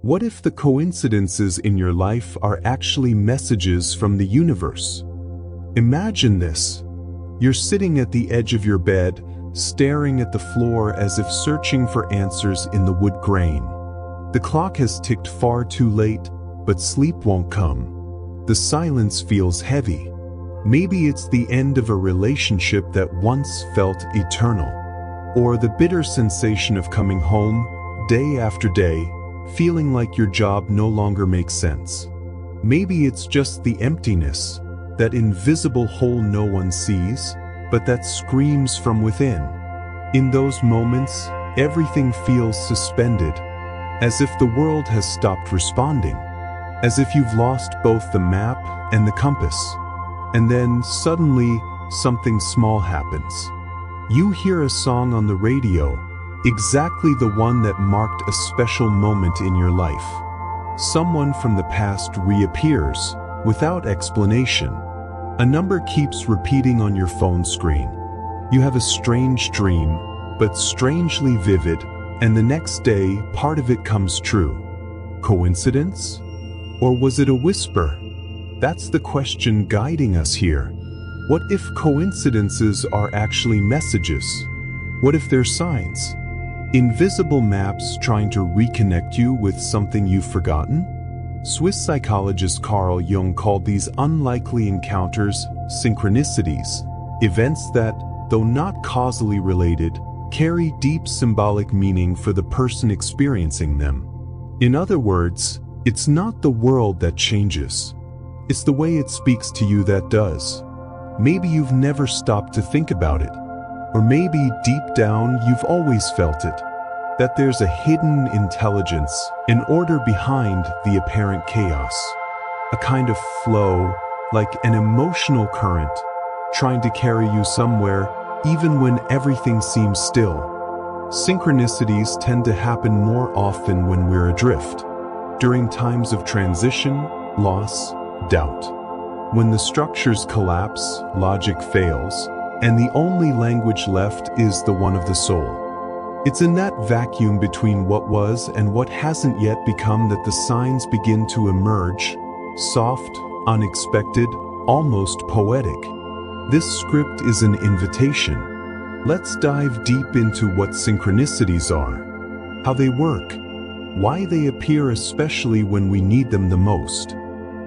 What if the coincidences in your life are actually messages from the universe? Imagine this. You're sitting at the edge of your bed, staring at the floor as if searching for answers in the wood grain. The clock has ticked far too late, but sleep won't come. The silence feels heavy. Maybe it's the end of a relationship that once felt eternal. Or the bitter sensation of coming home, day after day, feeling like your job no longer makes sense. Maybe it's just the emptiness, that invisible hole no one sees, but that screams from within. In those moments, everything feels suspended, as if the world has stopped responding, as if you've lost both the map and the compass. And then, suddenly, something small happens. You hear a song on the radio, exactly the one that marked a special moment in your life. Someone from the past reappears, without explanation. A number keeps repeating on your phone screen. You have a strange dream, but strangely vivid, and the next day, part of it comes true. Coincidence? Or was it a whisper? That's the question guiding us here. What if coincidences are actually messages? What if they're signs? Invisible maps trying to reconnect you with something you've forgotten? Swiss psychologist Carl Jung called these unlikely encounters synchronicities, events that, though not causally related, carry deep symbolic meaning for the person experiencing them. In other words, it's not the world that changes. It's the way it speaks to you that does. Maybe you've never stopped to think about it. Or maybe deep down you've always felt it. That there's a hidden intelligence, an order behind the apparent chaos. A kind of flow, like an emotional current, trying to carry you somewhere, even when everything seems still. Synchronicities tend to happen more often when we're adrift. During times of transition, loss, doubt. When the structures collapse, logic fails, and the only language left is the one of the soul. It's in that vacuum between what was and what hasn't yet become that the signs begin to emerge, soft, unexpected, almost poetic. This script is an invitation. Let's dive deep into what synchronicities are, how they work, why they appear especially when we need them the most,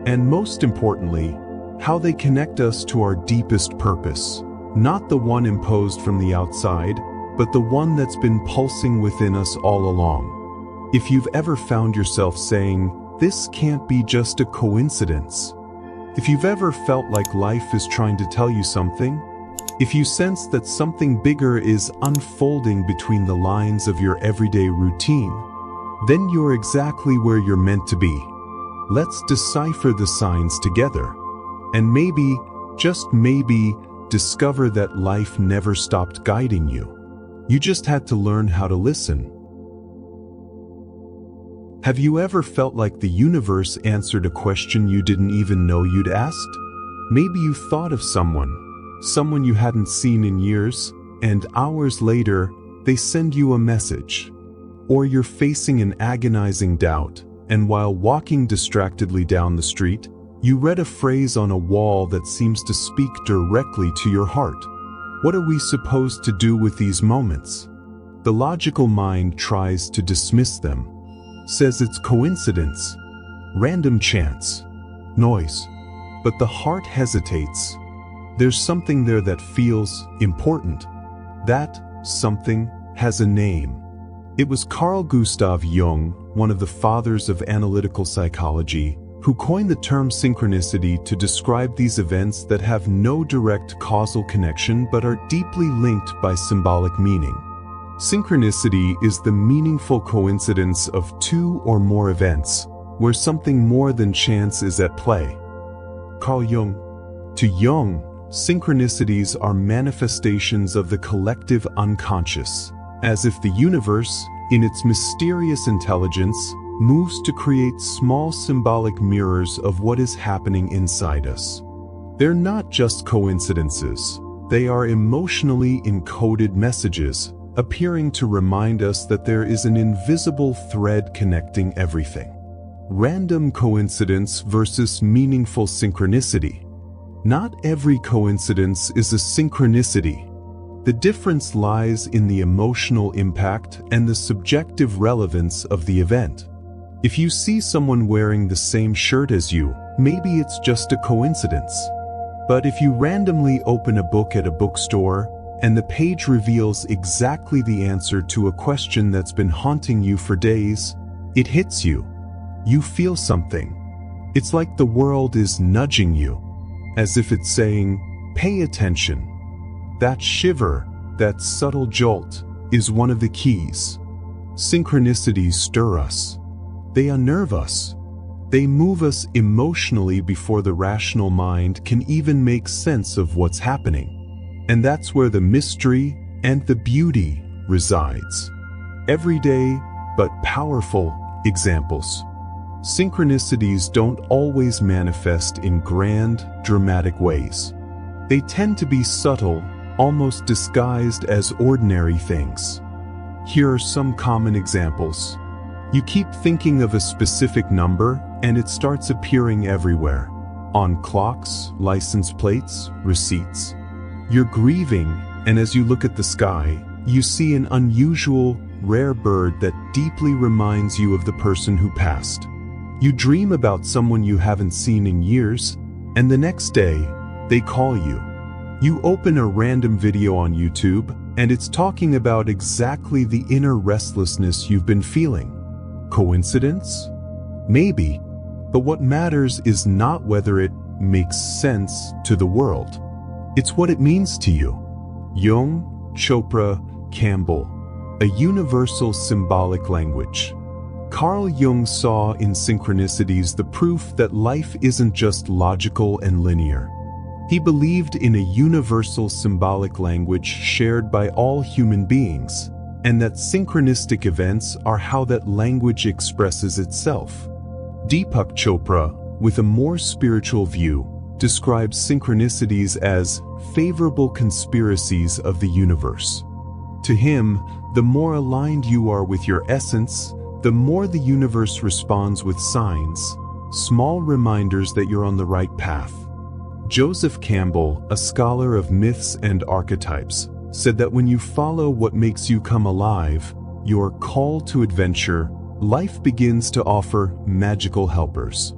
and most importantly, how they connect us to our deepest purpose, not the one imposed from the outside, but the one that's been pulsing within us all along. If you've ever found yourself saying, "This can't be just a coincidence," if you've ever felt like life is trying to tell you something, if you sense that something bigger is unfolding between the lines of your everyday routine, then you're exactly where you're meant to be. Let's decipher the signs together, and maybe, just maybe, discover that life never stopped guiding you. You just had to learn how to listen. Have you ever felt like the universe answered a question you didn't even know you'd asked? Maybe you thought of someone you hadn't seen in years, and hours later, they send you a message. Or you're facing an agonizing doubt, and while walking distractedly down the street, you read a phrase on a wall that seems to speak directly to your heart. What are we supposed to do with these moments? The logical mind tries to dismiss them, says it's coincidence, random chance, noise. But the heart hesitates. There's something there that feels important. That something has a name. It was Carl Gustav Jung, one of the fathers of analytical psychology, who coined the term synchronicity to describe these events that have no direct causal connection but are deeply linked by symbolic meaning. Synchronicity is the meaningful coincidence of two or more events, where something more than chance is at play. Carl Jung. To Jung, synchronicities are manifestations of the collective unconscious, as if the universe, in its mysterious intelligence, moves to create small symbolic mirrors of what is happening inside us. They're not just coincidences, they are emotionally encoded messages, appearing to remind us that there is an invisible thread connecting everything. Random coincidence versus meaningful synchronicity. Not every coincidence is a synchronicity. The difference lies in the emotional impact and the subjective relevance of the event. If you see someone wearing the same shirt as you, maybe it's just a coincidence. But if you randomly open a book at a bookstore and the page reveals exactly the answer to a question that's been haunting you for days, it hits you. You feel something. It's like the world is nudging you, as if it's saying, "Pay attention." That shiver, that subtle jolt, is one of the keys. Synchronicities stir us. They unnerve us. They move us emotionally before the rational mind can even make sense of what's happening. And that's where the mystery and the beauty resides. Everyday, but powerful examples. Synchronicities don't always manifest in grand, dramatic ways. They tend to be subtle, almost disguised as ordinary things. Here are some common examples. You keep thinking of a specific number, and it starts appearing everywhere. On clocks, license plates, receipts. You're grieving, and as you look at the sky, you see an unusual, rare bird that deeply reminds you of the person who passed. You dream about someone you haven't seen in years, and the next day, they call you. You open a random video on YouTube, and it's talking about exactly the inner restlessness you've been feeling. Coincidence? Maybe. But what matters is not whether it makes sense to the world. It's what it means to you. Jung, Chopra, Campbell. A universal symbolic language. Carl Jung saw in synchronicities the proof that life isn't just logical and linear. He believed in a universal symbolic language shared by all human beings, and that synchronistic events are how that language expresses itself. Deepak Chopra, with a more spiritual view, describes synchronicities as favorable conspiracies of the universe. To him, the more aligned you are with your essence, the more the universe responds with signs, small reminders that you're on the right path. Joseph Campbell, a scholar of myths and archetypes, said that when you follow what makes you come alive, your call to adventure, life begins to offer magical helpers.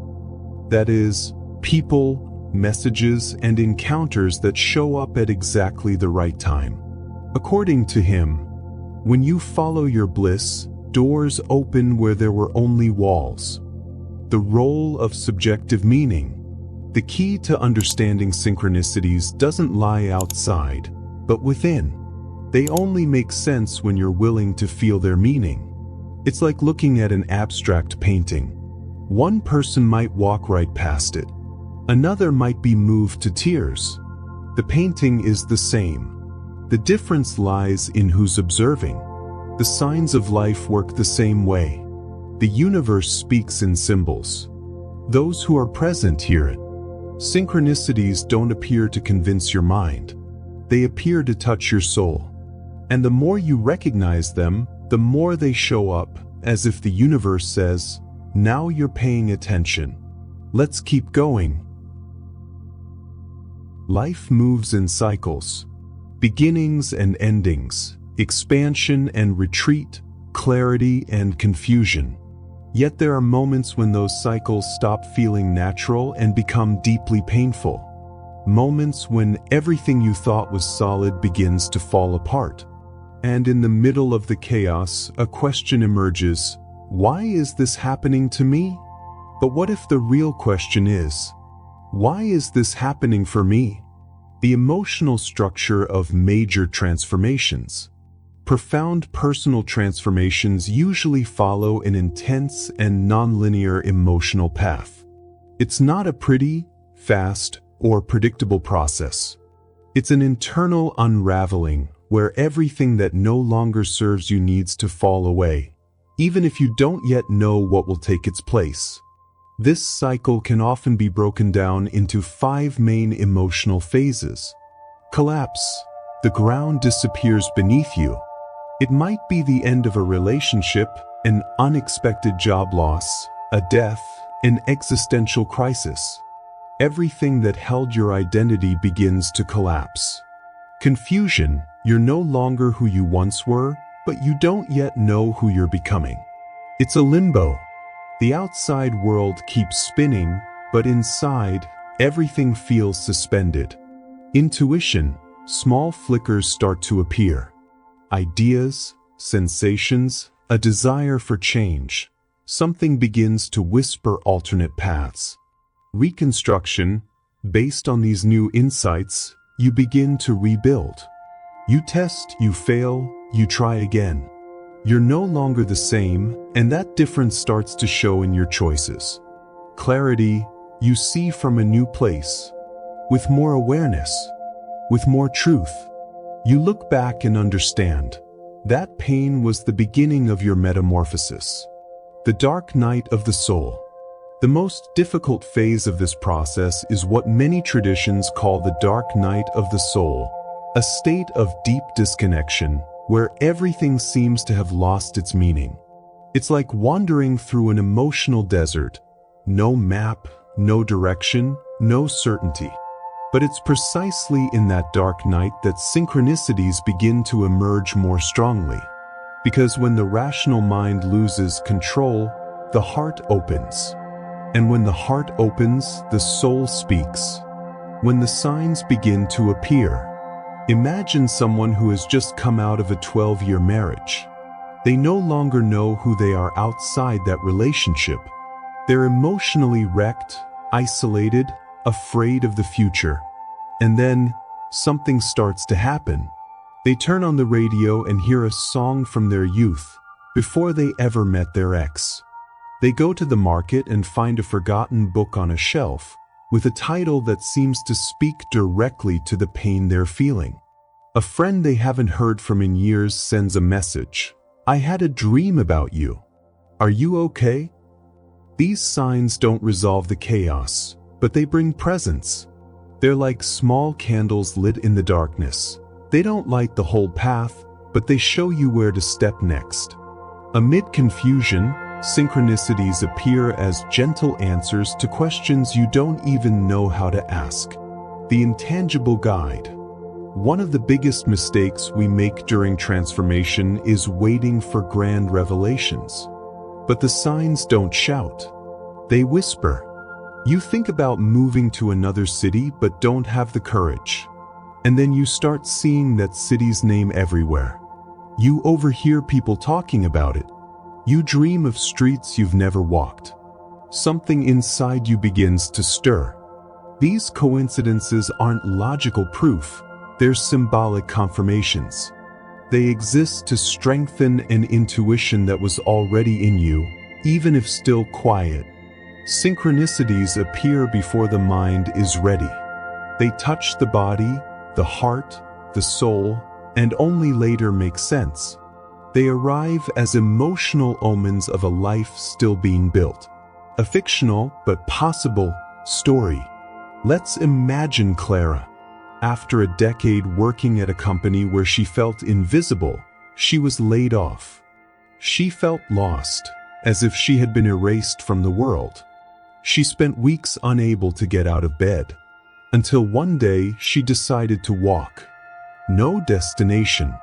That is, people, messages, and encounters that show up at exactly the right time. According to him, when you follow your bliss, doors open where there were only walls. The role of subjective meaning. The key to understanding synchronicities doesn't lie outside, but within. They only make sense when you're willing to feel their meaning. It's like looking at an abstract painting. One person might walk right past it. Another might be moved to tears. The painting is the same. The difference lies in who's observing. The signs of life work the same way. The universe speaks in symbols. Those who are present hear it. Synchronicities don't appear to convince your mind. They appear to touch your soul. And the more you recognize them, the more they show up, as if the universe says, "Now you're paying attention. Let's keep going." Life moves in cycles. Beginnings and endings. Expansion and retreat, clarity and confusion. Yet there are moments when those cycles stop feeling natural and become deeply painful. Moments when everything you thought was solid begins to fall apart. And in the middle of the chaos, a question emerges: why is this happening to me? But what if the real question is, why is this happening for me? The emotional structure of major transformations. Profound personal transformations usually follow an intense and nonlinear emotional path. It's not a pretty, fast, or predictable process. It's an internal unraveling where everything that no longer serves you needs to fall away, even if you don't yet know what will take its place. This cycle can often be broken down into 5 main emotional phases. Collapse. The ground disappears beneath you. It might be the end of a relationship, an unexpected job loss, a death, an existential crisis. Everything that held your identity begins to collapse. Confusion, you're no longer who you once were, but you don't yet know who you're becoming. It's a limbo. The outside world keeps spinning, but inside, everything feels suspended. Intuition, small flickers start to appear. Ideas, sensations, a desire for change. Something begins to whisper alternate paths. Reconstruction, based on these new insights, you begin to rebuild. You test, you fail, you try again. You're no longer the same, and that difference starts to show in your choices. Clarity, you see from a new place. With more awareness. With more truth. You look back and understand. That pain was the beginning of your metamorphosis. The dark night of the soul. The most difficult phase of this process is what many traditions call the dark night of the soul, a state of deep disconnection where everything seems to have lost its meaning. It's like wandering through an emotional desert, no map, no direction, no certainty. But it's precisely in that dark night that synchronicities begin to emerge more strongly. Because when the rational mind loses control, the heart opens. And when the heart opens, the soul speaks. When the signs begin to appear, imagine someone who has just come out of a 12-year marriage. They no longer know who they are outside that relationship. They're emotionally wrecked, isolated, afraid of the future. And then, something starts to happen. They turn on the radio and hear a song from their youth, before they ever met their ex. They go to the market and find a forgotten book on a shelf, with a title that seems to speak directly to the pain they're feeling. A friend they haven't heard from in years sends a message. "I had a dream about you. Are you okay?" These signs don't resolve the chaos, but they bring presence. They're like small candles lit in the darkness. They don't light the whole path, but they show you where to step next. Amid confusion, synchronicities appear as gentle answers to questions you don't even know how to ask. The intangible guide. One of the biggest mistakes we make during transformation is waiting for grand revelations. But the signs don't shout. They whisper. You think about moving to another city but don't have the courage. And then you start seeing that city's name everywhere. You overhear people talking about it. You dream of streets you've never walked. Something inside you begins to stir. These coincidences aren't logical proof, they're symbolic confirmations. They exist to strengthen an intuition that was already in you, even if still quiet. Synchronicities appear before the mind is ready. They touch the body, the heart, the soul, and only later make sense. They arrive as emotional omens of a life still being built. A fictional, but possible, story. Let's imagine Clara. After a decade working at a company where she felt invisible, she was laid off. She felt lost, as if she had been erased from the world. She spent weeks unable to get out of bed, until one day she decided to walk. No destination,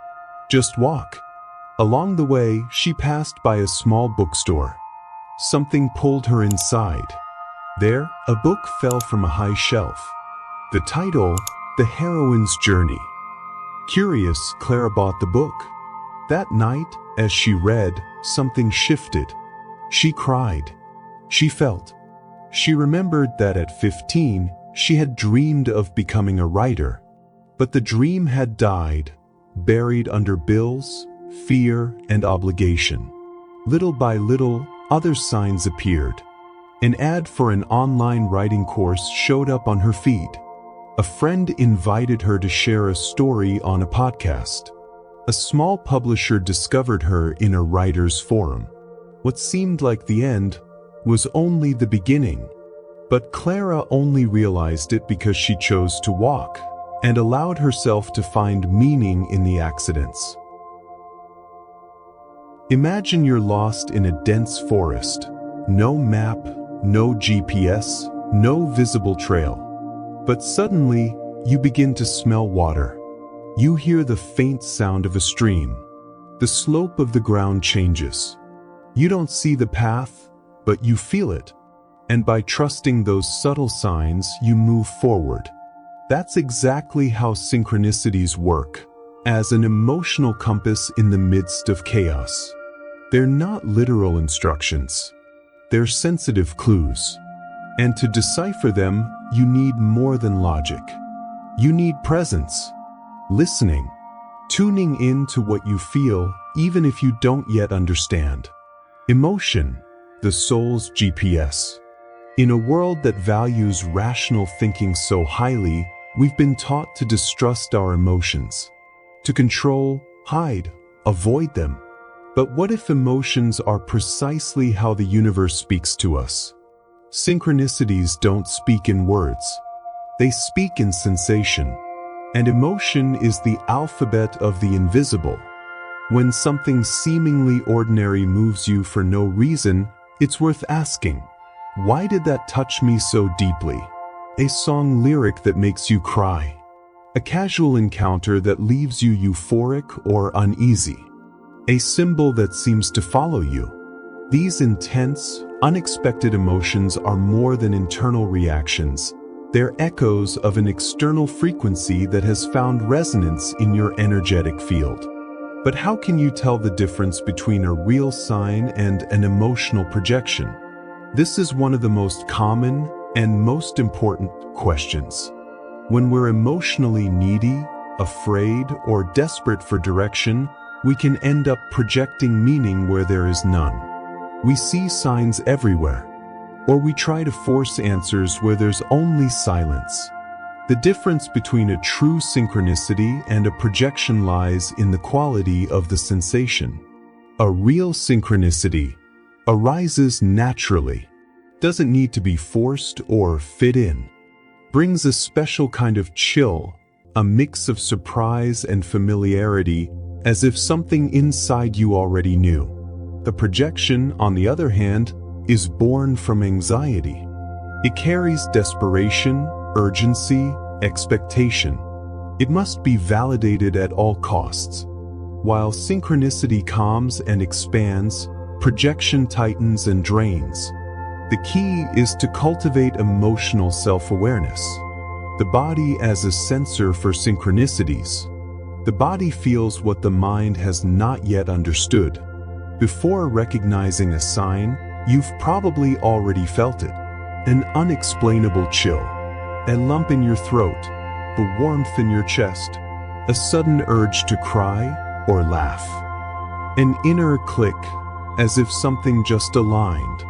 just walk. Along the way, she passed by a small bookstore. Something pulled her inside. There, a book fell from a high shelf. The title, The Heroine's Journey. Curious, Clara bought the book. That night, as she read, something shifted. She cried. She felt. She remembered that at 15, she had dreamed of becoming a writer. But the dream had died, buried under bills, fear, and obligation. Little by little, other signs appeared. An ad for an online writing course showed up on her feed. A friend invited her to share a story on a podcast. A small publisher discovered her in a writer's forum. What seemed like the end was only the beginning. But Clara only realized it because she chose to walk and allowed herself to find meaning in the accidents. Imagine you're lost in a dense forest. No map, no GPS, no visible trail. But suddenly, you begin to smell water. You hear the faint sound of a stream. The slope of the ground changes. You don't see the path, but you feel it. And by trusting those subtle signs, you move forward. That's exactly how synchronicities work, as an emotional compass in the midst of chaos. They're not literal instructions. They're sensitive clues. And to decipher them, you need more than logic. You need presence, listening, tuning in to what you feel, even if you don't yet understand. Emotion, the soul's GPS. In a world that values rational thinking so highly, we've been taught to distrust our emotions, to control, hide, avoid them. But what if emotions are precisely how the universe speaks to us? Synchronicities don't speak in words. They speak in sensation. And emotion is the alphabet of the invisible. When something seemingly ordinary moves you for no reason, it's worth asking, why did that touch me so deeply? A song lyric that makes you cry. A casual encounter that leaves you euphoric or uneasy. A symbol that seems to follow you. These intense, unexpected emotions are more than internal reactions. They're echoes of an external frequency that has found resonance in your energetic field. But how can you tell the difference between a real sign and an emotional projection? This is one of the most common and most important questions. When we're emotionally needy, afraid, or desperate for direction, we can end up projecting meaning where there is none. We see signs everywhere, or we try to force answers where there's only silence. The difference between a true synchronicity and a projection lies in the quality of the sensation. A real synchronicity arises naturally, doesn't need to be forced or fit in, brings a special kind of chill, a mix of surprise and familiarity, as if something inside you already knew. The projection, on the other hand, is born from anxiety. It carries desperation, urgency, expectation. It must be validated at all costs. While synchronicity calms and expands, projection tightens and drains. The key is to cultivate emotional self-awareness. The body as a sensor for synchronicities. The body feels what the mind has not yet understood. Before recognizing a sign, you've probably already felt it. An unexplainable chill, a lump in your throat, the warmth in your chest, a sudden urge to cry or laugh. An inner click, as if something just aligned.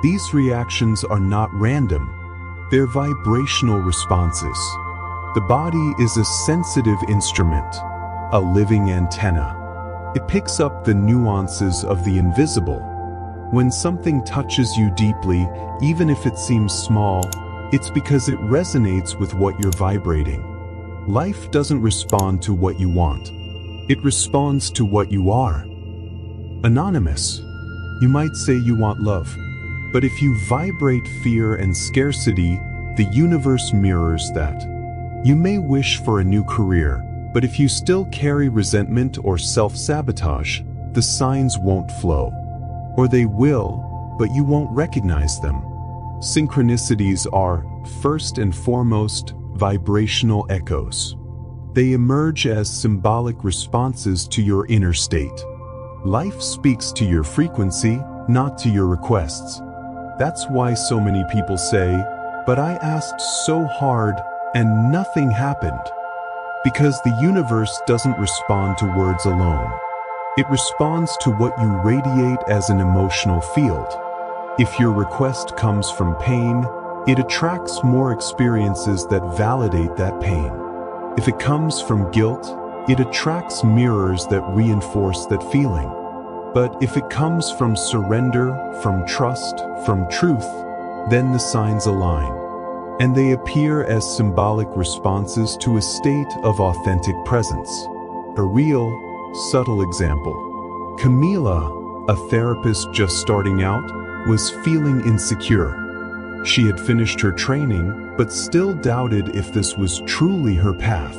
These reactions are not random. They're vibrational responses. The body is a sensitive instrument, a living antenna. It picks up the nuances of the invisible. When something touches you deeply, even if it seems small, it's because it resonates with what you're vibrating. Life doesn't respond to what you want. It responds to what you are. Anonymous, you might say you want love. But if you vibrate fear and scarcity, the universe mirrors that. You may wish for a new career, but if you still carry resentment or self-sabotage, the signs won't flow. Or they will, but you won't recognize them. Synchronicities are, first and foremost, vibrational echoes. They emerge as symbolic responses to your inner state. Life speaks to your frequency, not to your requests. That's why so many people say, "But I asked so hard and nothing happened." Because the universe doesn't respond to words alone. It responds to what you radiate as an emotional field. If your request comes from pain, it attracts more experiences that validate that pain. If it comes from guilt, it attracts mirrors that reinforce that feeling. But if it comes from surrender, from trust, from truth, then the signs align. And they appear as symbolic responses to a state of authentic presence. A real, subtle example. Camila, a therapist just starting out, was feeling insecure. She had finished her training, but still doubted if this was truly her path.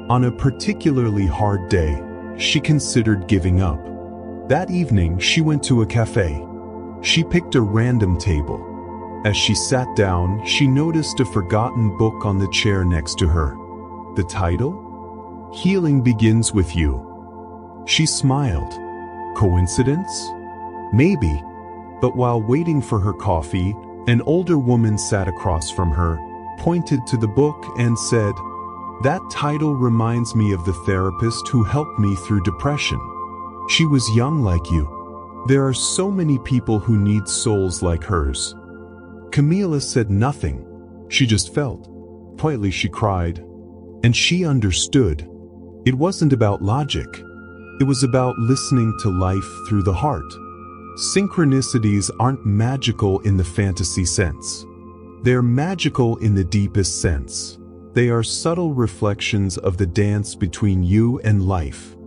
On a particularly hard day, she considered giving up. That evening, she went to a cafe. She picked a random table. As she sat down, she noticed a forgotten book on the chair next to her. The title? Healing Begins With You. She smiled. Coincidence? Maybe. But while waiting for her coffee, an older woman sat across from her, pointed to the book and said, "That title reminds me of the therapist who helped me through depression. She was young like you. There are so many people who need souls like hers." Camila said nothing. She just felt. Quietly she cried. And she understood. It wasn't about logic. It was about listening to life through the heart. Synchronicities aren't magical in the fantasy sense. They're magical in the deepest sense. They are subtle reflections of the dance between you and life.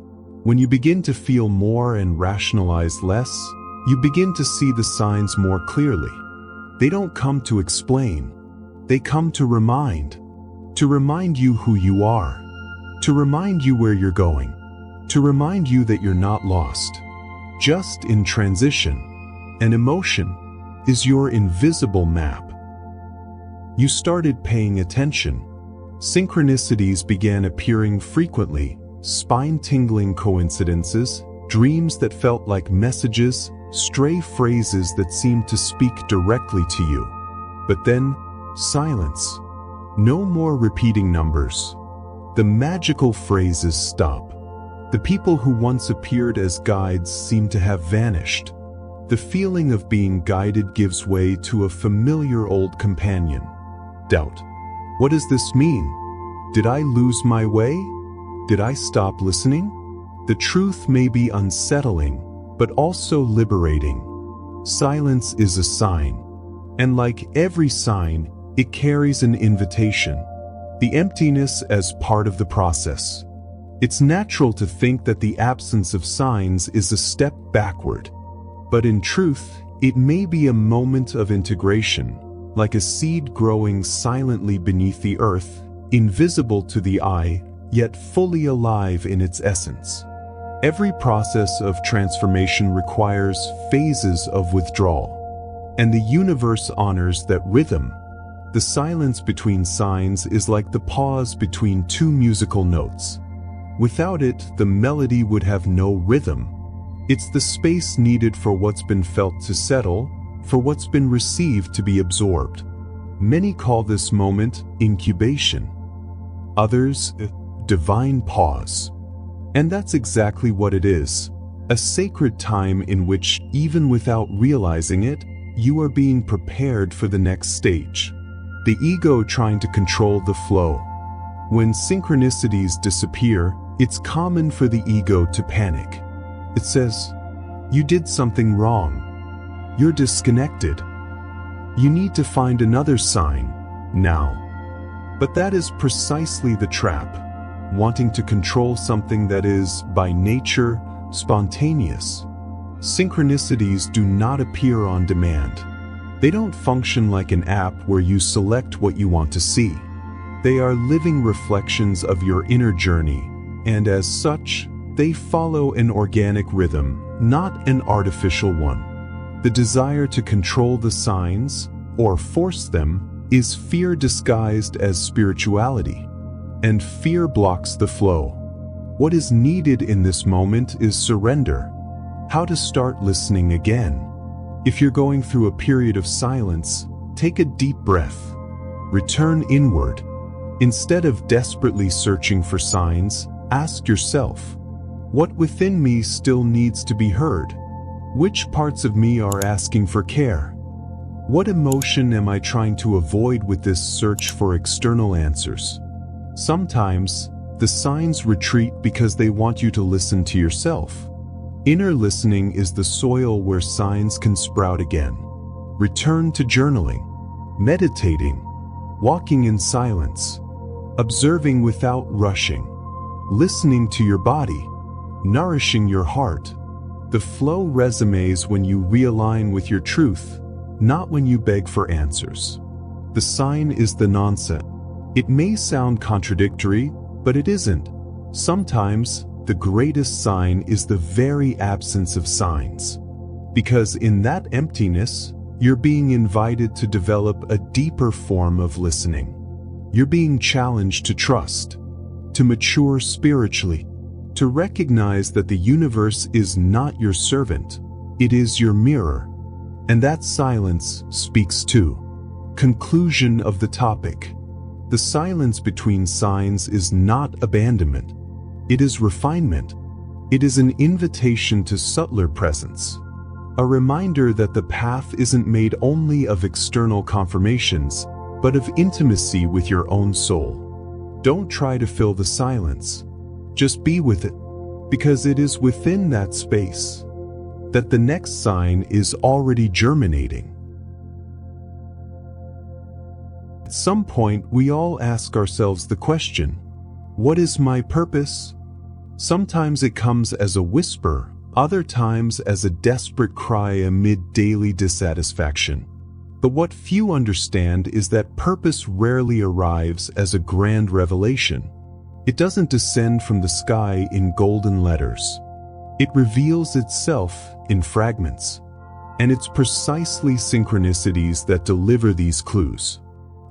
When you begin to feel more and rationalize less, you begin to see the signs more clearly. They don't come to explain. They come to remind you who you are, to remind you where you're going, to remind you that you're not lost, just in transition. And emotion is your invisible map. You started paying attention. Synchronicities began appearing frequently, spine-tingling coincidences, dreams that felt like messages, stray phrases that seemed to speak directly to you. But then, silence. No more repeating numbers. The magical phrases stop. The people who once appeared as guides seem to have vanished. The feeling of being guided gives way to a familiar old companion. Doubt. What does this mean? Did I lose my way? Did I stop listening? The truth may be unsettling, but also liberating. Silence is a sign. And like every sign, it carries an invitation. The emptiness as part of the process. It's natural to think that the absence of signs is a step backward. But in truth, it may be a moment of integration, like a seed growing silently beneath the earth, invisible to the eye, yet fully alive in its essence. Every process of transformation requires phases of withdrawal. And the universe honors that rhythm. The silence between signs is like the pause between two musical notes. Without it, the melody would have no rhythm. It's the space needed for what's been felt to settle, for what's been received to be absorbed. Many call this moment incubation. Others, divine pause. And that's exactly what it is. A sacred time in which, even without realizing it, you are being prepared for the next stage. The ego trying to control the flow. When synchronicities disappear, it's common for the ego to panic. It says, "You did something wrong. You're disconnected. You need to find another sign, now." But that is precisely the trap, wanting to control something that is, by nature, spontaneous. Synchronicities do not appear on demand. They don't function like an app where you select what you want to see. They are living reflections of your inner journey, and as such, they follow an organic rhythm, not an artificial one. The desire to control the signs, or force them, is fear disguised as spirituality. And fear blocks the flow. What is needed in this moment is surrender. How to start listening again. If you're going through a period of silence, take a deep breath. Return inward. Instead of desperately searching for signs, ask yourself, what within me still needs to be heard? Which parts of me are asking for care? What emotion am I trying to avoid with this search for external answers? Sometimes, the signs retreat because they want you to listen to yourself. Inner listening is the soil where signs can sprout again. Return to journaling, meditating, walking in silence, observing without rushing, listening to your body, nourishing your heart. The flow resumes when you realign with your truth, not when you beg for answers. The sign is the nonsense. It may sound contradictory, but it isn't. Sometimes, the greatest sign is the very absence of signs. Because in that emptiness, you're being invited to develop a deeper form of listening. You're being challenged to trust, to mature spiritually, to recognize that the universe is not your servant, it is your mirror. And that silence speaks too. Conclusion of the topic. The silence between signs is not abandonment. It is refinement. It is an invitation to subtler presence. A reminder that the path isn't made only of external confirmations, but of intimacy with your own soul. Don't try to fill the silence. Just be with it, because it is within that space that the next sign is already germinating. At some point, we all ask ourselves the question, what is my purpose? Sometimes it comes as a whisper, other times as a desperate cry amid daily dissatisfaction. But what few understand is that purpose rarely arrives as a grand revelation. It doesn't descend from the sky in golden letters. It reveals itself in fragments. And it's precisely synchronicities that deliver these clues.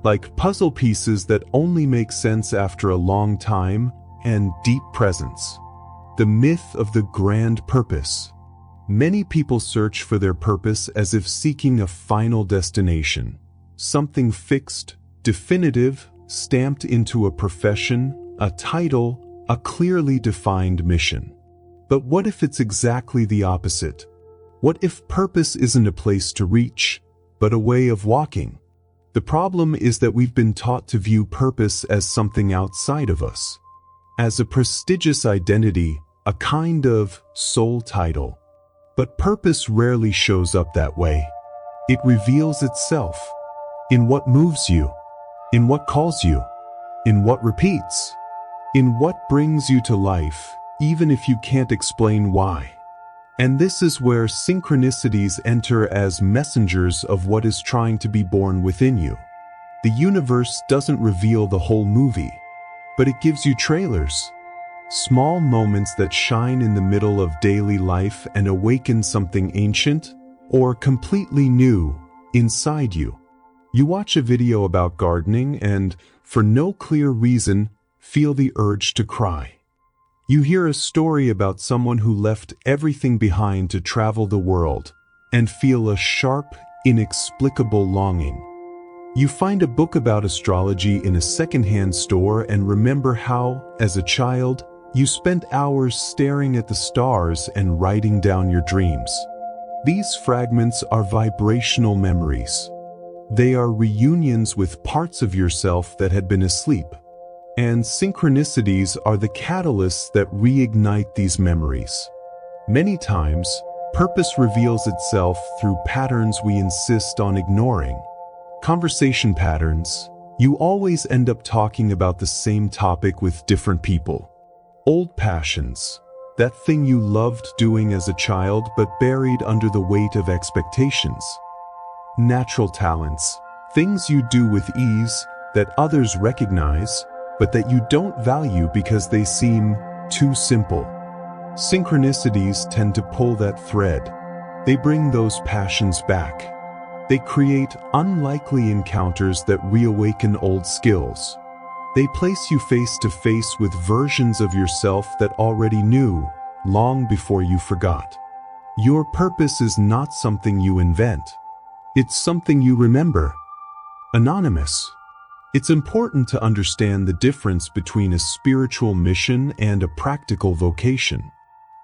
Like puzzle pieces that only make sense after a long time and deep presence. The myth of the grand purpose. Many people search for their purpose as if seeking a final destination. Something fixed, definitive, stamped into a profession, a title, a clearly defined mission. But what if it's exactly the opposite? What if purpose isn't a place to reach, but a way of walking? The problem is that we've been taught to view purpose as something outside of us. As a prestigious identity, a kind of soul title. But purpose rarely shows up that way. It reveals itself in what moves you, in what calls you, in what repeats, in what brings you to life, even if you can't explain why. And this is where synchronicities enter as messengers of what is trying to be born within you. The universe doesn't reveal the whole movie, but it gives you trailers. Small moments that shine in the middle of daily life and awaken something ancient or completely new inside you. You watch a video about gardening and, for no clear reason, feel the urge to cry. You hear a story about someone who left everything behind to travel the world and feel a sharp, inexplicable longing. You find a book about astrology in a secondhand store and remember how, as a child, you spent hours staring at the stars and writing down your dreams. These fragments are vibrational memories. They are reunions with parts of yourself that had been asleep. And synchronicities are the catalysts that reignite these memories. Many times, purpose reveals itself through patterns we insist on ignoring. Conversation patterns. You always end up talking about the same topic with different people. Old passions, that thing you loved doing as a child but buried under the weight of expectations. Natural talents, things you do with ease that others recognize, but that you don't value because they seem too simple. Synchronicities tend to pull that thread. They bring those passions back. They create unlikely encounters that reawaken old skills. They place you face to face with versions of yourself that already knew, long before you forgot. Your purpose is not something you invent. It's something you remember. Anonymous. It's important to understand the difference between a spiritual mission and a practical vocation.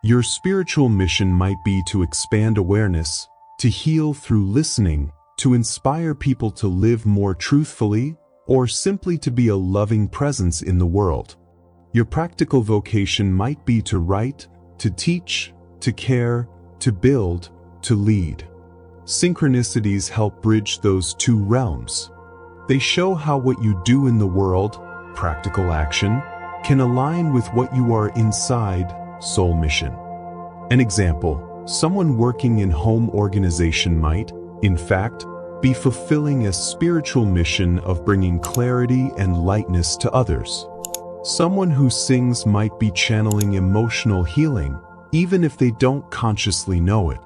Your spiritual mission might be to expand awareness, to heal through listening, to inspire people to live more truthfully, or simply to be a loving presence in the world. Your practical vocation might be to write, to teach, to care, to build, to lead. Synchronicities help bridge those two realms. They show how what you do in the world, practical action, can align with what you are inside, soul mission. An example, Someone working in home organization might, in fact, be fulfilling a spiritual mission of bringing clarity and lightness to others. Someone who sings might be channeling emotional healing, even if they don't consciously know it.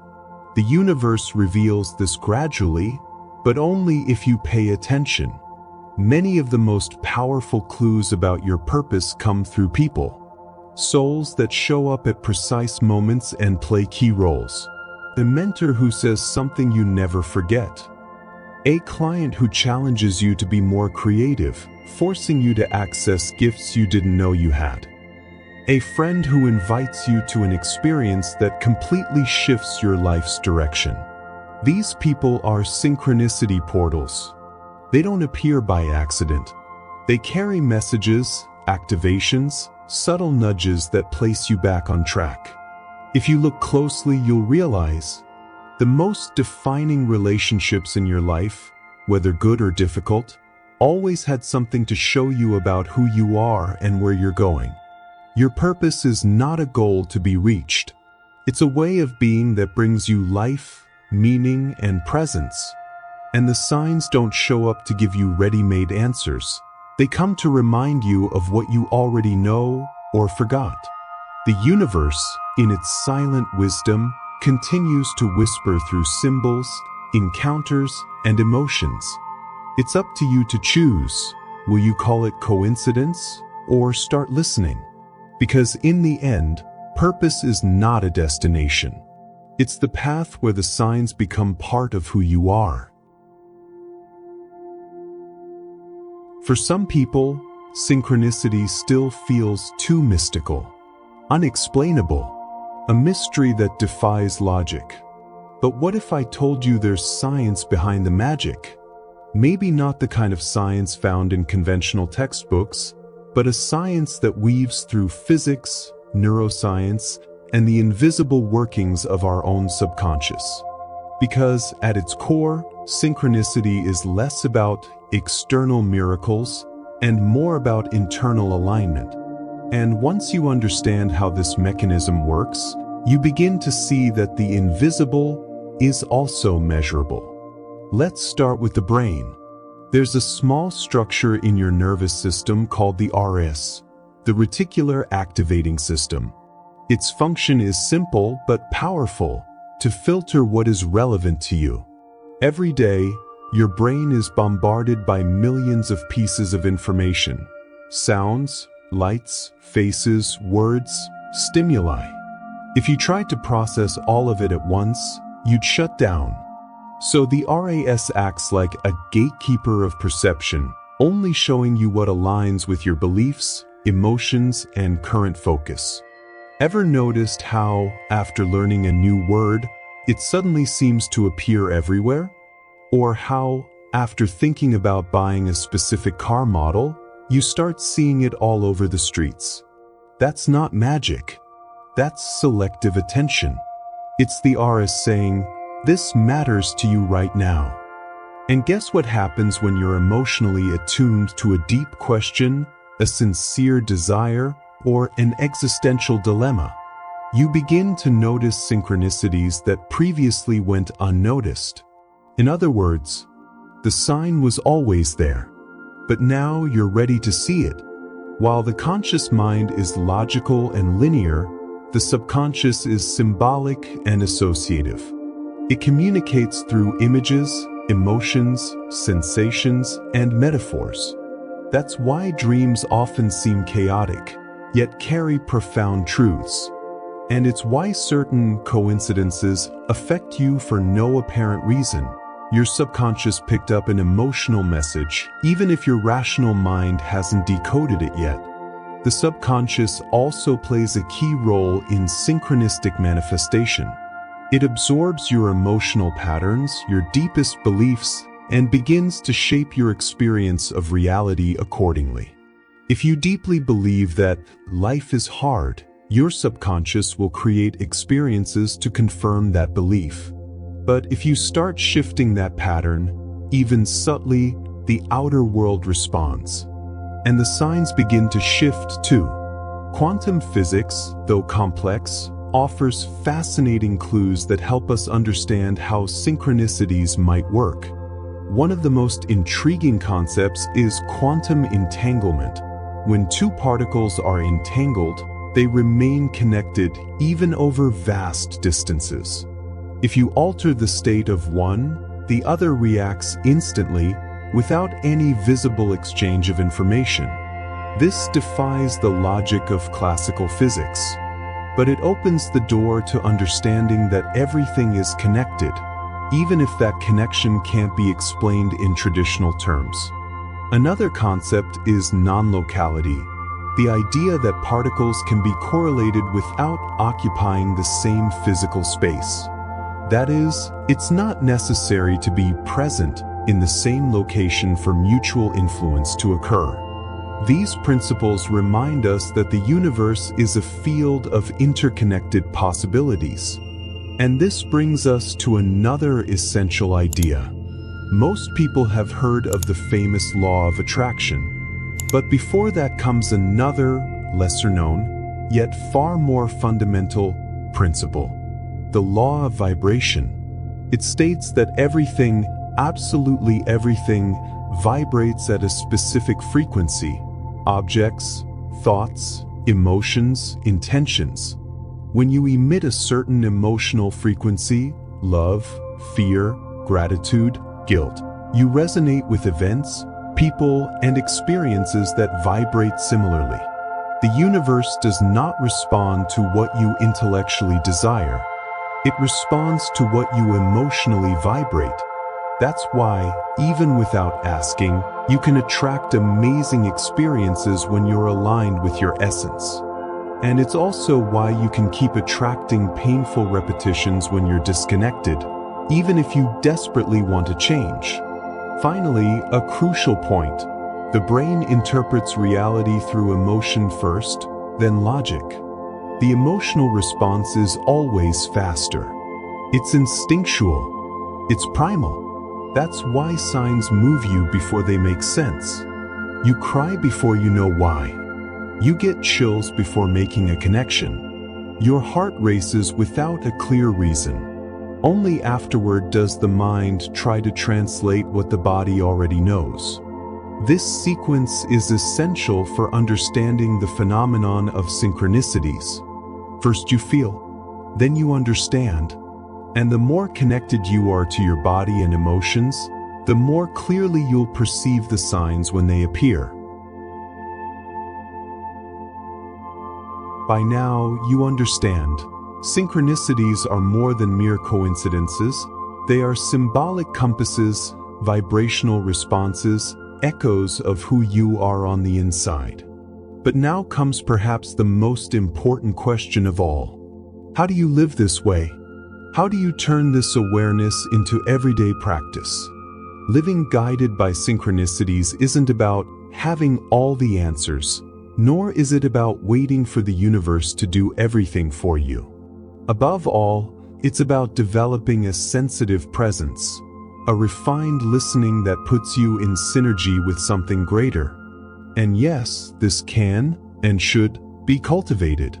The universe reveals this gradually, but only if you pay attention. Many of the most powerful clues about your purpose come through people. Souls that show up at precise moments and play key roles. A mentor who says something you never forget. A client who challenges you to be more creative, forcing you to access gifts you didn't know you had. A friend who invites you to an experience that completely shifts your life's direction. These people are synchronicity portals. They don't appear by accident. They carry messages, activations, subtle nudges that place you back on track. If you look closely, you'll realize the most defining relationships in your life, whether good or difficult, always had something to show you about who you are and where you're going. Your purpose is not a goal to be reached. It's a way of being that brings you life, meaning, and presence. And the signs don't show up to give you ready-made answers. They come to remind you of what you already know or forgot. The universe, in its silent wisdom, continues to whisper through symbols, encounters, and emotions. It's up to you to choose. Will you call it coincidence or start listening? Because in the end, purpose is not a destination. It's the path where the signs become part of who you are. For some people, synchronicity still feels too mystical, unexplainable, a mystery that defies logic. But what if I told you there's science behind the magic? Maybe not the kind of science found in conventional textbooks, but a science that weaves through physics, neuroscience, and the invisible workings of our own subconscious. Because at its core, synchronicity is less about external miracles and more about internal alignment. And once you understand how this mechanism works, you begin to see that the invisible is also measurable. Let's start with the brain. There's a small structure in your nervous system called the RS, the reticular activating system. Its function is simple but powerful, to filter what is relevant to you. Every day, your brain is bombarded by millions of pieces of information. Sounds, lights, faces, words, stimuli. If you tried to process all of it at once, you'd shut down. So the RAS acts like a gatekeeper of perception, only showing you what aligns with your beliefs, emotions, and current focus. Ever noticed how, after learning a new word, it suddenly seems to appear everywhere? Or how, after thinking about buying a specific car model, you start seeing it all over the streets? That's not magic. That's selective attention. It's the RS saying, "This matters to you right now." And guess what happens when you're emotionally attuned to a deep question, a sincere desire, or an existential dilemma? You begin to notice synchronicities that previously went unnoticed. In other words, the sign was always there, but now you're ready to see it. While the conscious mind is logical and linear, the subconscious is symbolic and associative. It communicates through images, emotions, sensations, and metaphors. That's why dreams often seem chaotic, yet carry profound truths. And it's why certain coincidences affect you for no apparent reason. Your subconscious picked up an emotional message, even if your rational mind hasn't decoded it yet. The subconscious also plays a key role in synchronistic manifestation. It absorbs your emotional patterns, your deepest beliefs, and begins to shape your experience of reality accordingly. If you deeply believe that life is hard, your subconscious will create experiences to confirm that belief. But if you start shifting that pattern, even subtly, the outer world responds. And the signs begin to shift too. Quantum physics, though complex, offers fascinating clues that help us understand how synchronicities might work. One of the most intriguing concepts is quantum entanglement. When two particles are entangled, they remain connected even over vast distances. If you alter the state of one, the other reacts instantly without any visible exchange of information. This defies the logic of classical physics, but it opens the door to understanding that everything is connected, even if that connection can't be explained in traditional terms. Another concept is non-locality, the idea that particles can be correlated without occupying the same physical space. That is, it's not necessary to be present in the same location for mutual influence to occur. These principles remind us that the universe is a field of interconnected possibilities. And this brings us to another essential idea. Most people have heard of the famous law of attraction. But before that comes another, lesser-known, yet far more fundamental principle: the law of vibration. It states that everything, absolutely everything, vibrates at a specific frequency: objects, thoughts, emotions, intentions. When you emit a certain emotional frequency, love, fear, gratitude, guilt, you resonate with events, people, and experiences that vibrate similarly. The universe does not respond to what you intellectually desire. It responds to what you emotionally vibrate. That's why, even without asking, you can attract amazing experiences when you're aligned with your essence. And it's also why you can keep attracting painful repetitions when you're disconnected, even if you desperately want to change. Finally, a crucial point: the brain interprets reality through emotion first, then logic. The emotional response is always faster. It's instinctual. It's primal. That's why signs move you before they make sense. You cry before you know why. You get chills before making a connection. Your heart races without a clear reason. Only afterward does the mind try to translate what the body already knows. This sequence is essential for understanding the phenomenon of synchronicities. First you feel, then you understand. And the more connected you are to your body and emotions, the more clearly you'll perceive the signs when they appear. By now, you understand. Synchronicities are more than mere coincidences. They are symbolic compasses, vibrational responses, echoes of who you are on the inside. But now comes perhaps the most important question of all. How do you live this way? How do you turn this awareness into everyday practice? Living guided by synchronicities isn't about having all the answers, nor is it about waiting for the universe to do everything for you. Above all, it's about developing a sensitive presence, a refined listening that puts you in synergy with something greater. And yes, this can and should be cultivated.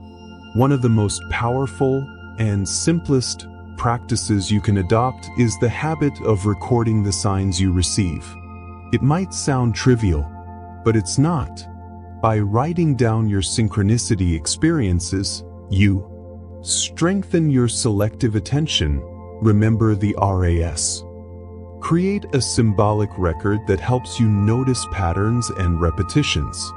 One of the most powerful and simplest practices you can adopt is the habit of recording the signs you receive. It might sound trivial, but it's not. By writing down your synchronicity experiences, you strengthen your selective attention. Remember the RAS. Create a symbolic record that helps you notice patterns and repetitions.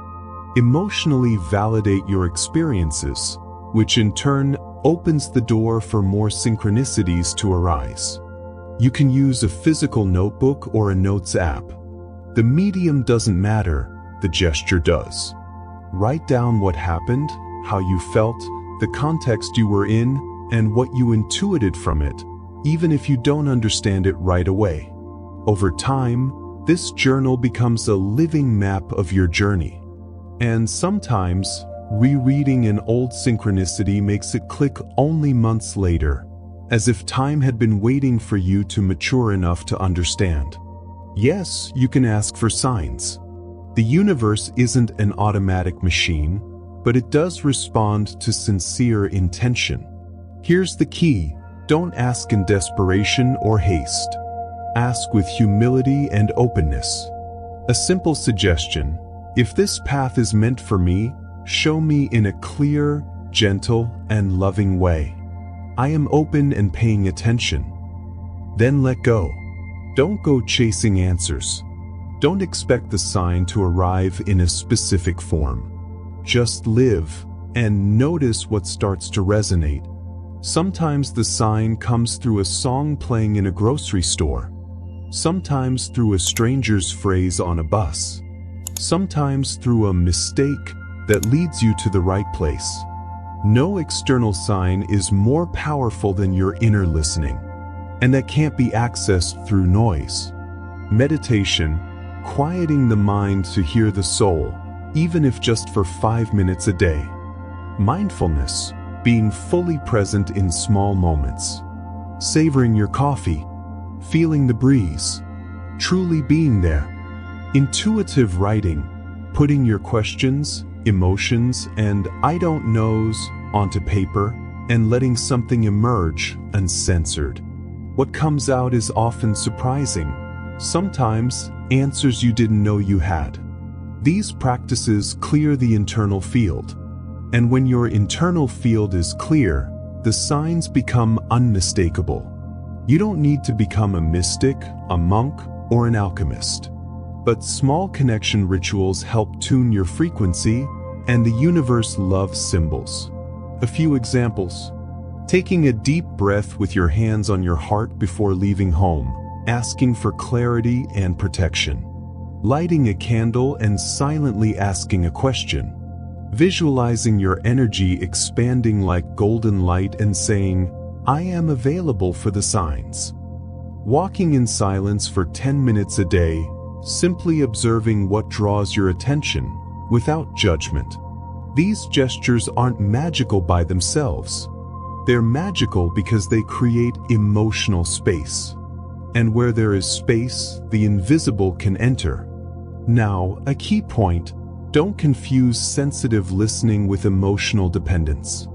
Emotionally validate your experiences, which in turn opens the door for more synchronicities to arise. You can use a physical notebook or a notes app. The medium doesn't matter, the gesture does. Write down what happened, how you felt, the context you were in, and what you intuited from it, even if you don't understand it right away. Over time, this journal becomes a living map of your journey. And sometimes, rereading an old synchronicity makes it click only months later, as if time had been waiting for you to mature enough to understand. Yes, you can ask for signs. The universe isn't an automatic machine, but it does respond to sincere intention. Here's the key: don't ask in desperation or haste. Ask with humility and openness. A simple suggestion: if this path is meant for me, show me in a clear, gentle, and loving way. I am open and paying attention. Then let go. Don't go chasing answers. Don't expect the sign to arrive in a specific form. Just live and notice what starts to resonate. Sometimes the sign comes through a song playing in a grocery store. Sometimes through a stranger's phrase on a bus. Sometimes through a mistake that leads you to the right place. No external sign is more powerful than your inner listening, and that can't be accessed through noise. Meditation, quieting the mind to hear the soul, even if just for 5 minutes a day. Mindfulness, being fully present in small moments. Savoring your coffee, feeling the breeze, truly being there. Intuitive writing, putting your questions, emotions, and I don't knows onto paper and letting something emerge uncensored. What comes out is often surprising. Sometimes answers you didn't know you had. These practices clear the internal field. And when your internal field is clear, the signs become unmistakable. You don't need to become a mystic, a monk, or an alchemist. But small connection rituals help tune your frequency, and the universe loves symbols. A few examples. Taking a deep breath with your hands on your heart before leaving home, asking for clarity and protection. Lighting a candle and silently asking a question. Visualizing your energy expanding like golden light and saying, I am available for the signs. Walking in silence for 10 minutes a day, simply observing what draws your attention, without judgment. These gestures aren't magical by themselves. They're magical because they create emotional space. And where there is space, the invisible can enter. Now, a key point: don't confuse sensitive listening with emotional dependence.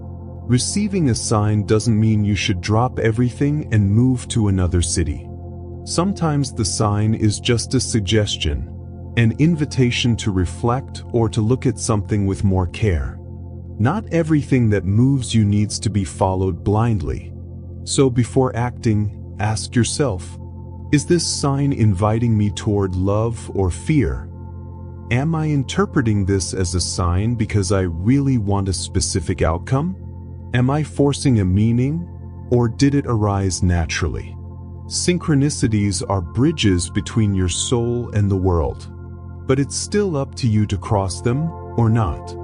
Receiving a sign doesn't mean you should drop everything and move to another city. Sometimes the sign is just a suggestion, an invitation to reflect or to look at something with more care. Not everything that moves you needs to be followed blindly. So before acting, ask yourself, is this sign inviting me toward love or fear? Am I interpreting this as a sign because I really want a specific outcome? Am I forcing a meaning, or did it arise naturally? Synchronicities are bridges between your soul and the world. But it's still up to you to cross them or not.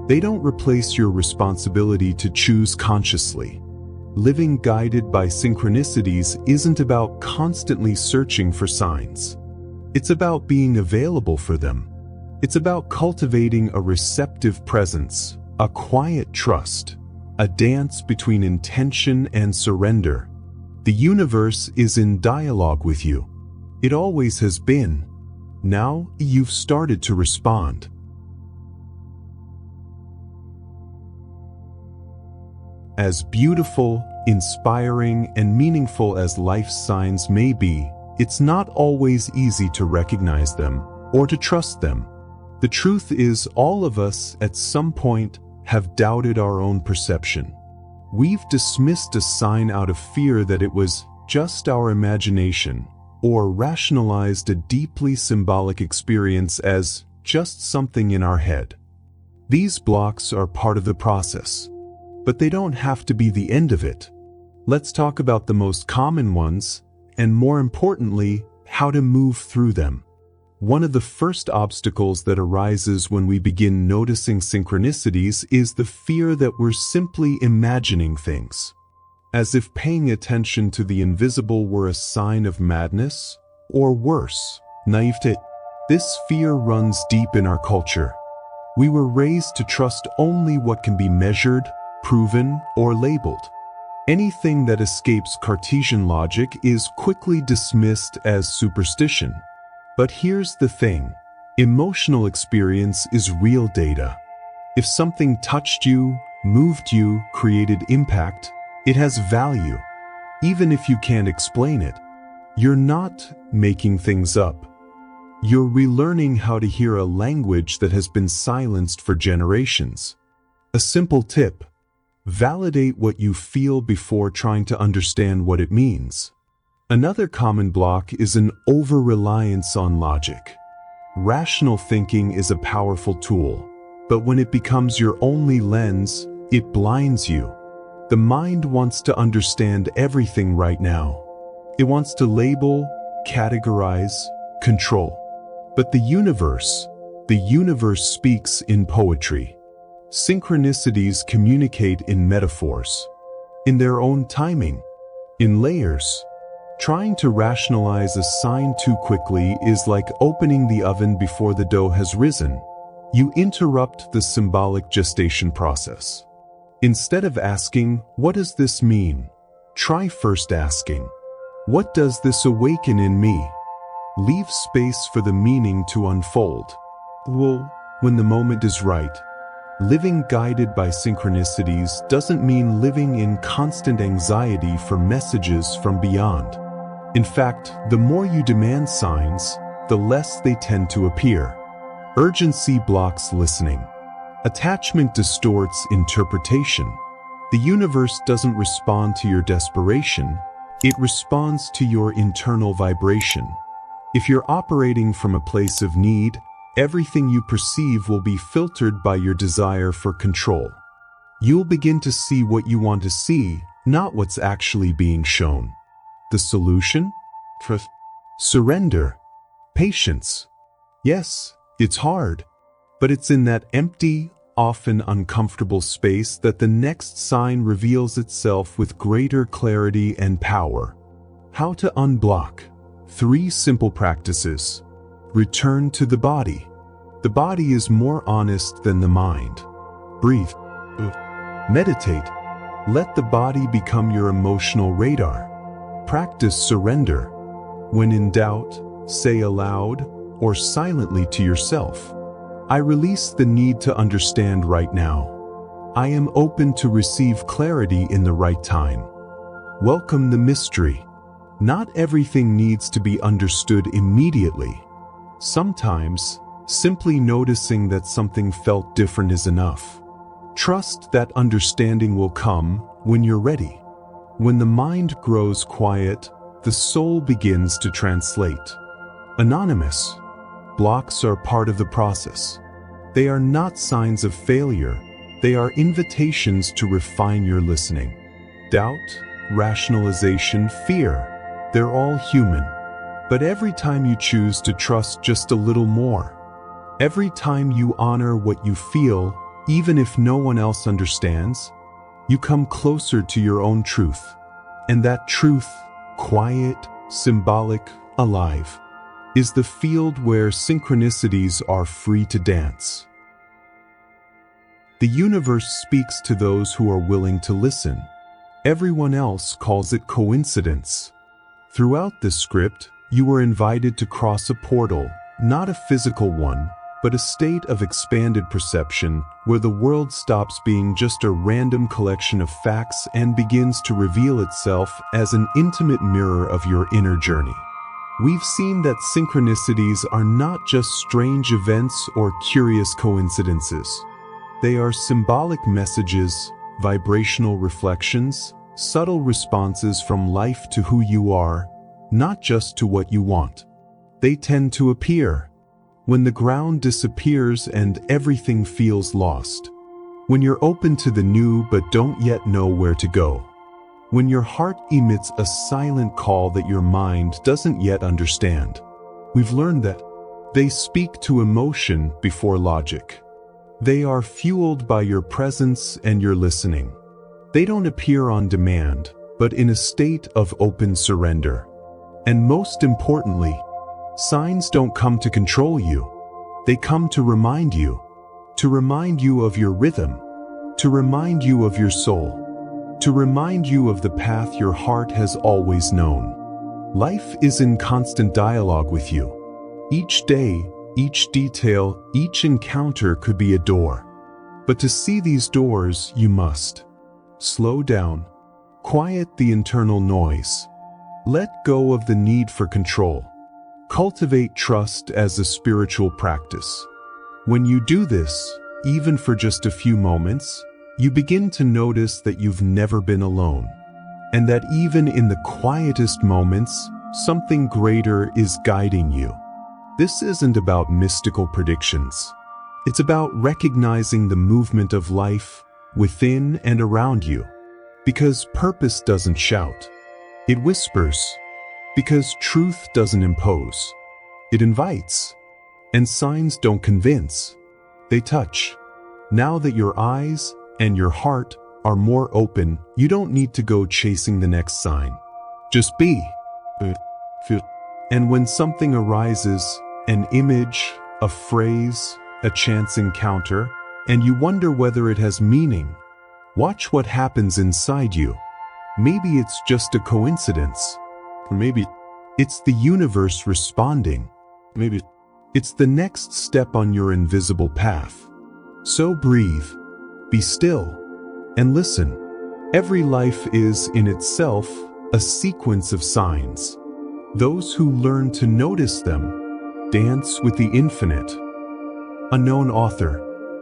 They don't replace your responsibility to choose consciously. Living guided by synchronicities isn't about constantly searching for signs. It's about being available for them. It's about cultivating a receptive presence, a quiet trust, a dance between intention and surrender. The universe is in dialogue with you. It always has been. Now you've started to respond. As beautiful, inspiring, and meaningful as life's signs may be, it's not always easy to recognize them or to trust them. The truth is, all of us at some point have doubted our own perception. We've dismissed a sign out of fear that it was just our imagination, or rationalized a deeply symbolic experience as just something in our head. These blocks are part of the process, but they don't have to be the end of it. Let's talk about the most common ones, and more importantly, how to move through them. One of the first obstacles that arises when we begin noticing synchronicities is the fear that we're simply imagining things. As if paying attention to the invisible were a sign of madness, or worse, naivete. This fear runs deep in our culture. We were raised to trust only what can be measured, proven, or labeled. Anything that escapes Cartesian logic is quickly dismissed as superstition. But here's the thing: emotional experience is real data. If something touched you, moved you, created impact, It has value, even if you can't explain it. You're not making things up. You're relearning how to hear a language that has been silenced for generations. A simple tip: validate what you feel before trying to understand what it means. Another common block is an over-reliance on logic. Rational thinking is a powerful tool, but when it becomes your only lens, it blinds you. The mind wants to understand everything right now. It wants to label, categorize, control. But the universe speaks in poetry. Synchronicities communicate in metaphors, in their own timing, in layers. Trying to rationalize a sign too quickly is like opening the oven before the dough has risen. You interrupt the symbolic gestation process. Instead of asking, "What does this mean?" try first asking, "What does this awaken in me?" Leave space for the meaning to unfold. When the moment is right. Living guided by synchronicities doesn't mean living in constant anxiety for messages from beyond. In fact, the more you demand signs, the less they tend to appear. Urgency blocks listening. Attachment distorts interpretation. The universe doesn't respond to your desperation, it responds to your internal vibration. If you're operating from a place of need, everything you perceive will be filtered by your desire for control. You'll begin to see what you want to see, not what's actually being shown. The solution? Surrender. Patience. Yes, it's hard, but it's in that empty, often uncomfortable space that the next sign reveals itself with greater clarity and power. How to unblock. 3 simple practices. Return to the body. The body is more honest than the mind. Breathe. Meditate. Let the body become your emotional radar. Practice surrender. When in doubt, say aloud or silently to yourself, "I release the need to understand right now. I am open to receive clarity in the right time." Welcome the mystery. Not everything needs to be understood immediately. Sometimes, simply noticing that something felt different is enough. Trust that understanding will come when you're ready. When the mind grows quiet, the soul begins to translate. Anonymous. Blocks are part of the process. They are not signs of failure. They are invitations to refine your listening. Doubt, rationalization, fear. They're all human. But every time you choose to trust just a little more, every time you honor what you feel, even if no one else understands, you come closer to your own truth. And that truth, quiet, symbolic, alive, is the field where synchronicities are free to dance. The universe speaks to those who are willing to listen. Everyone else calls it coincidence. Throughout this script, you were invited to cross a portal, not a physical one, but a state of expanded perception where the world stops being just a random collection of facts and begins to reveal itself as an intimate mirror of your inner journey. We've seen that synchronicities are not just strange events or curious coincidences. They are symbolic messages, vibrational reflections, subtle responses from life to who you are, not just to what you want. They tend to appear when the ground disappears and everything feels lost. When you're open to the new but don't yet know where to go. When your heart emits a silent call that your mind doesn't yet understand. We've learned that they speak to emotion before logic. They are fueled by your presence and your listening. They don't appear on demand, but in a state of open surrender. And most importantly, signs don't come to control you. They come to remind you of your rhythm, to remind you of your soul, to remind you of the path your heart has always known. Life is in constant dialogue with you. Each day, each detail, each encounter could be a door. But to see these doors, you must slow down, Quiet the internal noise. Let go of the need for control. Cultivate trust as a spiritual practice. When you do this, even for just a few moments, you begin to notice that you've never been alone, and that even in the quietest moments, something greater is guiding you. This isn't about mystical predictions. It's about recognizing the movement of life within and around you. Because purpose doesn't shout. It whispers. Because truth doesn't impose. It invites. And signs don't convince. They touch. Now that your eyes and your heart are more open, you don't need to go chasing the next sign. Just be. And when something arises, an image, a phrase, a chance encounter, and you wonder whether it has meaning, watch what happens inside you. Maybe it's just a coincidence. Or maybe it's the universe responding. Maybe it's the next step on your invisible path. So breathe, be still, and listen. Every life is, in itself, a sequence of signs. Those who learn to notice them dance with the infinite. Unknown author.